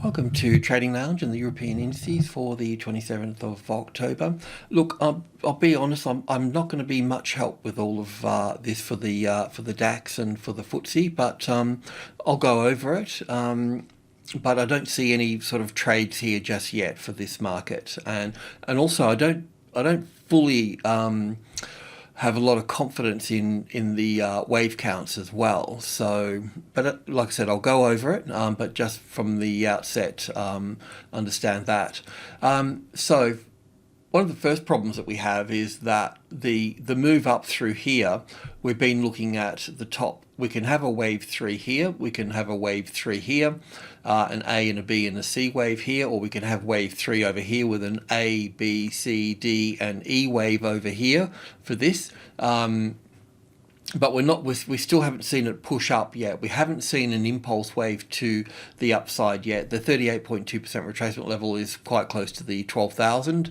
Welcome to Trading Lounge and the European indices for the 27th of October. Look, I'll be honest, I'm not going to be much help with all of this for the DAX and for the FTSE, but I'll go over it. But I don't see any sort of trades here just yet for this market, and also I don't fully have a lot of confidence in the wave counts as well. So, but like I said, I'll go over it, but just from the outset, understand that. So one of the first problems that we have is that the move up through here, we've been looking at the top. We can have a wave 3 here, we can have a wave 3 here, an A and a B and a C wave here, or we can have wave 3 over here with an A, B, C, D and E wave over here for this. But we still haven't seen it push up yet. We haven't seen an impulse wave to the upside yet. The 38.2% retracement level is quite close to the 12,000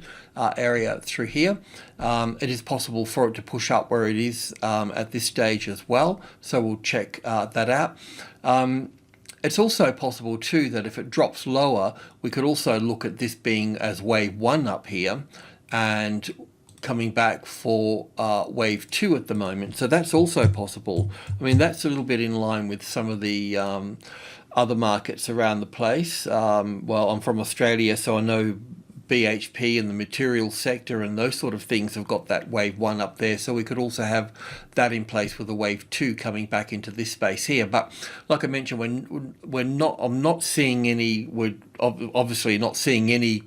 area through here. It is possible for it to push up where it is at this stage as well. So we'll check that out. It's also possible too that if it drops lower, we could also look at this being as wave 1 up here and coming back for wave 2 at the moment. So that's also possible. I mean, that's a little bit in line with some of the other markets around the place. Well, I'm from Australia, so I know BHP and the materials sector and those sort of things have got that wave 1 up there, so we could also have that in place with a wave 2 coming back into this space here. But like I mentioned, I'm not seeing any, we're obviously not seeing any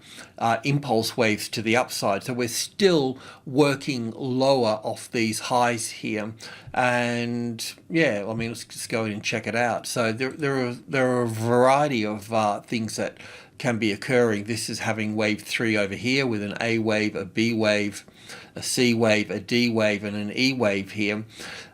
impulse waves to the upside, so we're still working lower off these highs here. And yeah, I mean, let's just go in and check it out. So there are a variety of things that can be occurring. This is having wave 3 over here with an A wave, a B wave, a C wave, a D wave and an E wave here.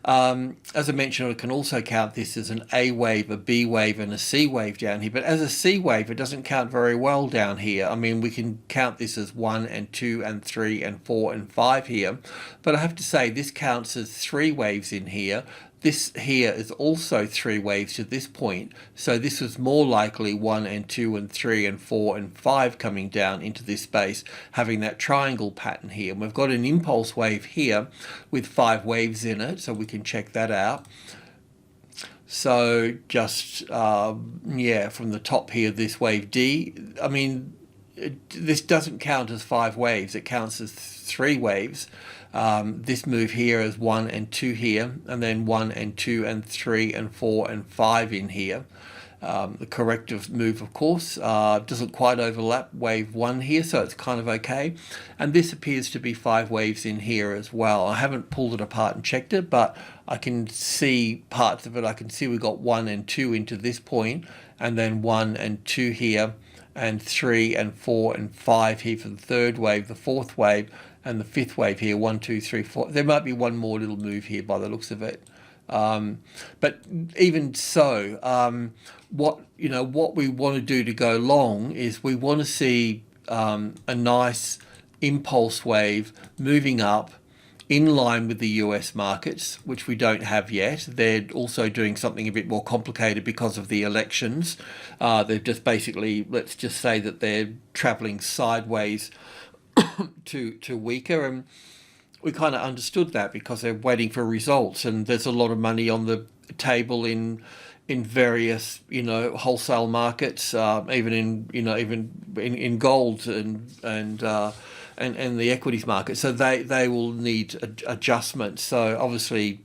As I mentioned, I can also count this as an A wave, a B wave and a C wave down here, but as a C wave it doesn't count very well down here. I mean, we can count this as 1 and 2 and 3 and 4 and 5 here, but I have to say this counts as 3 waves in here. This here is also 3 waves to this point, so this was more likely 1 and 2 and 3 and 4 and 5 coming down into this space, having that triangle pattern here. And we've got an impulse wave here with 5 waves in it, so we can check that out. So just yeah, from the top here, this wave D, I mean, this doesn't count as 5 waves, it counts as 3 waves. This move here is 1 and 2 here, and then 1 and 2 and 3 and 4 and 5 in here. The corrective move, of course, doesn't quite overlap wave 1 here, so it's kind of okay. And this appears to be 5 waves in here as well. I haven't pulled it apart and checked it, but I can see parts of it. I can see we got 1 and 2 into this point, and then 1 and 2 here, and 3 and 4 and 5 here for the third wave, the fourth wave, and the fifth wave here, 1, 2, 3, 4. There might be one more little move here by the looks of it. But even so, what we want to do to go long is we want to see a nice impulse wave moving up in line with the US markets, which we don't have yet. They're also doing something a bit more complicated because of the elections. They've just basically, let's just say that they're traveling sideways to weaker, and we kind of understood that because they're waiting for results, and there's a lot of money on the table in various wholesale markets, even in gold and the equities market. So they will need adjustments. So obviously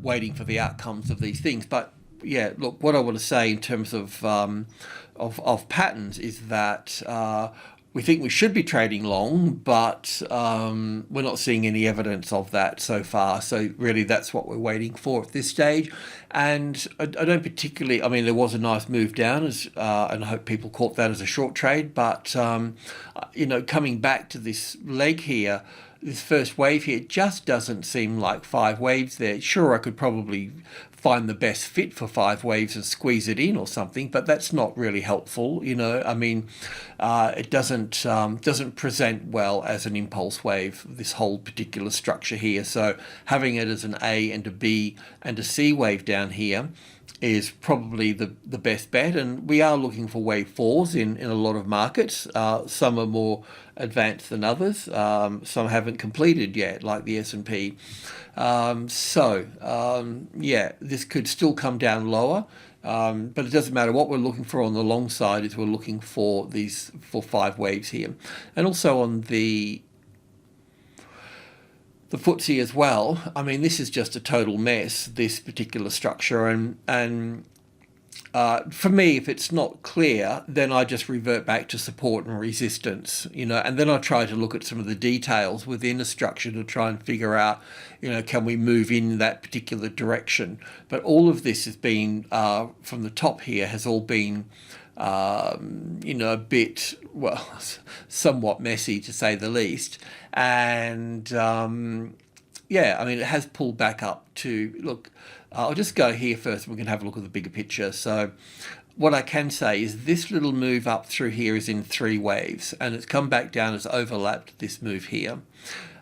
waiting for the outcomes of these things. But yeah, look, what I want to say in terms of patterns is that we think we should be trading long, but we're not seeing any evidence of that so far. So really that's what we're waiting for at this stage. And I don't particularly, I mean, there was a nice move down, and I hope people caught that as a short trade. But, coming back to this leg here, this first wave here, it just doesn't seem like 5 waves there. Sure, I could probably find the best fit for 5 waves and squeeze it in or something, but that's not really helpful. I mean, it doesn't present well as an impulse wave, this whole particular structure here. So having it as an A and a B and a C wave down here is probably the best bet, and we are looking for wave fours in a lot of markets. Some are more advanced than others. Some haven't completed yet, like the S&P. Yeah, this could still come down lower, but it doesn't matter. What we're looking for on the long side is we're looking for these five waves here, and also on the FTSE as well. I mean, this is just a total mess, this particular structure, and for me, if it's not clear, then I just revert back to support and resistance, and then I try to look at some of the details within a structure to try and figure out, can we move in that particular direction? But all of this has been, from the top here, has all been, a bit, well, somewhat messy to say the least. And yeah, I mean, it has pulled back up to, look, I'll just go here first and we can have a look at the bigger picture. So what I can say is this little move up through here is in three waves, and it's come back down, it's overlapped this move here.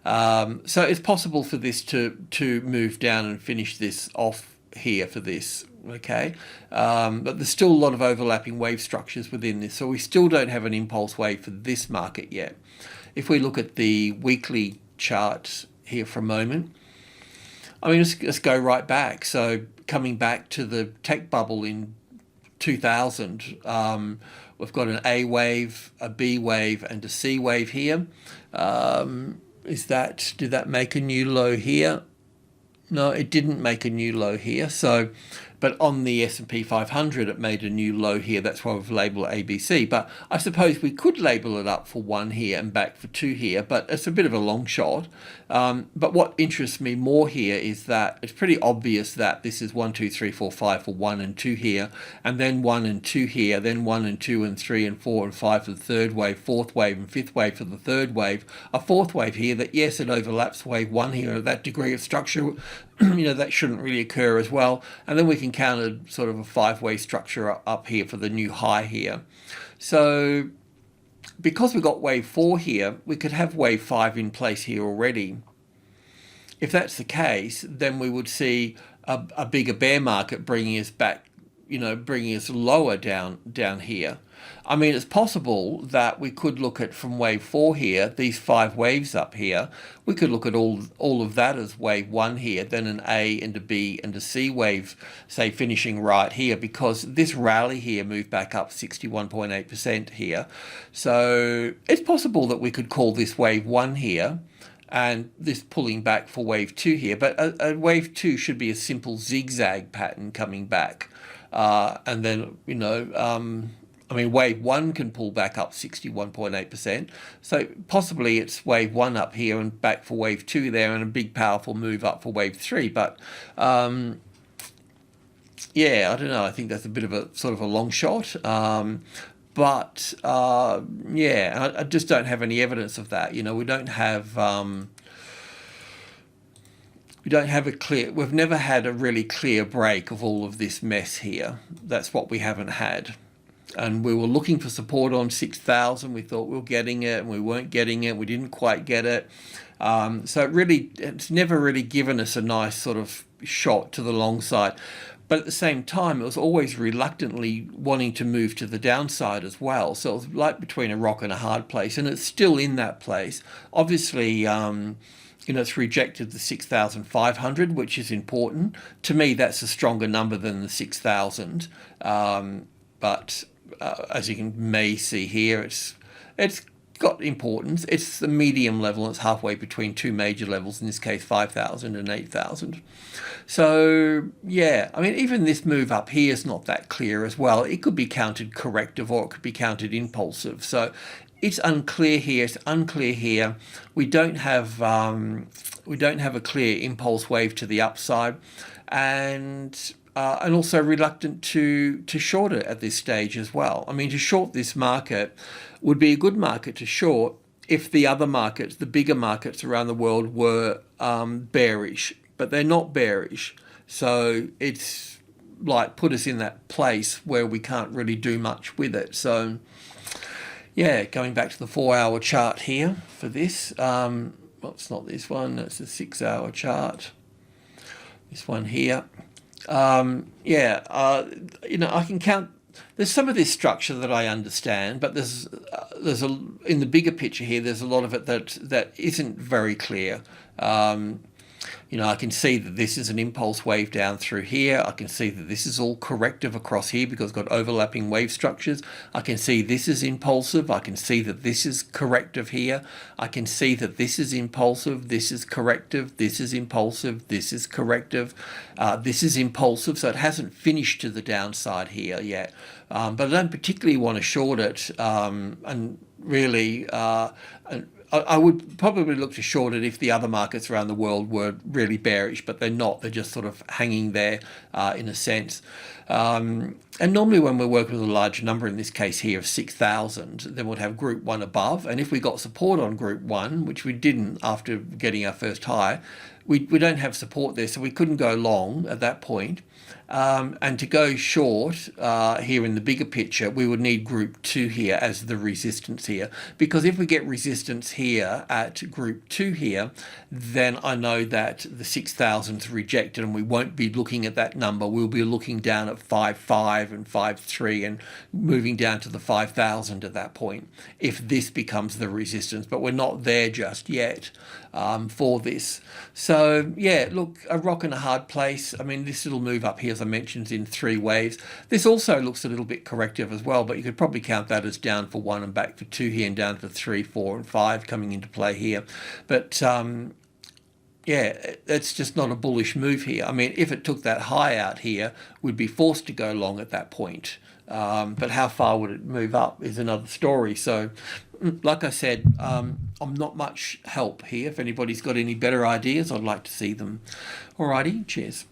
So it's possible for this to move down and finish this off here for this, okay? But there's still a lot of overlapping wave structures within this, so we still don't have an impulse wave for this market yet. If we look at the weekly chart here for a moment, I mean, let's go right back. So coming back to the tech bubble in 2000, we've got an A wave, a B wave, and a C wave here. Did that make a new low here? No, it didn't make a new low here. So, but on the S&P 500, it made a new low here. That's why we've labelled it ABC. But I suppose we could label it up for one here and back for two here, but it's a bit of a long shot. But what interests me more here is that it's pretty obvious that this is 1, 2, 3, 4, 5 for 1 and 2 here, and then 1 and 2 here, then 1 and 2 and 3 and 4 and 5 for the third wave, fourth wave and fifth wave for the third wave, a fourth wave here that, yes, it overlaps wave 1 here, that degree of structure, that shouldn't really occur as well. And then we can count a sort of a five-way structure up here for the new high here. So because we've got wave 4 here, we could have wave 5 in place here already. If that's the case, then we would see a bigger bear market bringing us back, bringing us lower down here. I mean, it's possible that we could look at from wave 4 here, these 5 waves up here, we could look at all of that as wave 1 here, then an A and a B and a C wave, say, finishing right here, because this rally here moved back up 61.8% here. So it's possible that we could call this wave 1 here, and this pulling back for wave 2 here, but a wave 2 should be a simple zigzag pattern coming back. And then, I mean, wave 1 can pull back up 61.8%. So possibly it's wave 1 up here and back for wave 2 there, and a big powerful move up for wave 3. But yeah, I don't know. I think that's a bit of a sort of a long shot. But yeah, I just don't have any evidence of that. We don't have we've never had a really clear break of all of this mess here. That's what we haven't had. And we were looking for support on 6,000. We thought we were getting it, and we weren't getting it. We didn't quite get it. So it's never really given us a nice sort of shot to the long side. But at the same time, it was always reluctantly wanting to move to the downside as well. So it was like between a rock and a hard place, and it's still in that place. Obviously, it's rejected the 6,500, which is important. To me, that's a stronger number than the 6,000. But as you may see here, it's got importance. It's the medium level. It's halfway between two major levels, in this case 5,000 and 8,000. So yeah, I mean, even this move up here is not that clear as well. It could be counted corrective, or it could be counted impulsive. So it's unclear here. It's unclear here. We don't have a clear impulse wave to the upside, and also reluctant to short it at this stage as well. I mean, to short this market would be a good market to short if the other markets, the bigger markets around the world, were bearish, but they're not bearish. So it's like put us in that place where we can't really do much with it. So yeah, going back to the 4-hour chart here for this. Well, it's not this one. It's a 6-hour chart. This one here. Yeah, I can count. There's some of this structure that I understand, but there's a in the bigger picture here. There's a lot of it that isn't very clear. Um, I can see that this is an impulse wave down through here. I can see that this is all corrective across here because it's got overlapping wave structures. I can see this is impulsive. I can see that this is corrective here. I can see that this is impulsive. This is corrective. This is impulsive. This is corrective. This is impulsive. So it hasn't finished to the downside here yet. But I don't particularly want to short it. And really, I would probably look to short it if the other markets around the world were really bearish, but they're not. They're just sort of hanging there in a sense. And normally when we're working with a large number, in this case here of 6,000, then we'd have group one above. And if we got support on group one, which we didn't after getting our first high, we don't have support there, so we couldn't go long at that point. And to go short here in the bigger picture, we would need group two here as the resistance here. Because if we get resistance here at group two here, then I know that the 6,000 is rejected and we won't be looking at that number. We'll be looking down at 5.5 and 5.3 and moving down to the 5,000 at that point, if this becomes the resistance. But we're not there just yet for this. So yeah, look, a rock and a hard place. I mean, this little move up here, as I mentioned, in three waves. This also looks a little bit corrective as well, but you could probably count that as down for one and back for two here and down for 3, 4 and 5 coming into play here. But yeah, it's just not a bullish move here. I mean, if it took that high out here, we'd be forced to go long at that point. But how far would it move up is another story. So, like I said, I'm not much help here. If anybody's got any better ideas, I'd like to see them. Alrighty, cheers.